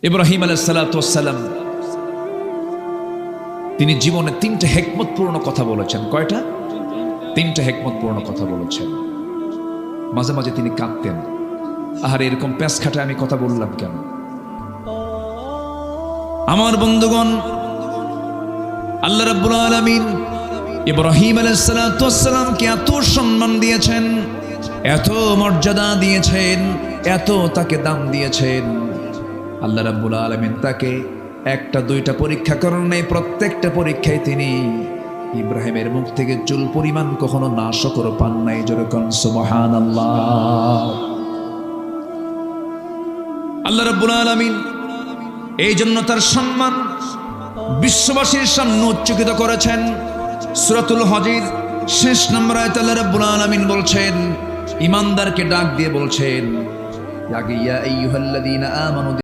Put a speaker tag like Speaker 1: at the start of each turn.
Speaker 1: ইব্রাহিম আলাইহিস সালাতু ওয়াস সালাম তিনি জীবনে তিনটা হিকমতপূর্ণ কথা বলেছেন। কয়টা? তিনটা হিকমতপূর্ণ কথা বলেছেন। মাঝে মাঝে তিনি কাঁদতেন, আর এরকম প্যাঁচ খাটে আমি কথা বললাম কেন? আমার বন্ধুগণ, আল্লাহ রাব্বুল আলামিন ইব্রাহিম আলাইহিস সালাতু ওয়াস সালামকে এত সম্মান দিয়েছেন, এত মর্যাদা দিয়েছেন, এত তাকে দাম দিয়েছেন। আল্লাহ রাব্বুল আলামিন তাকে একটা দুইটা পরীক্ষা করেন নাই, প্রত্যেকটা পরীক্ষায় তিনি ইব্রাহিমের মুখ থেকে চুল পরিমাণ কখনো নাশকর পান নাই। যেরকম সুবহানাল্লাহ। আল্লাহ রাব্বুল আলামিন এই জন্য তার সম্মান বিশ্ববাসীর সামনে উচ্চকিত করেছেন। সূরাতুল হজের শেষ নম্বর আয়াতে আল্লাহ রাব্বুল আলামিন বলছেন, ঈমানদারকে ডাক দিয়ে বলছেন, ইয়া আইয়ুহাল্লাযীনা আমানু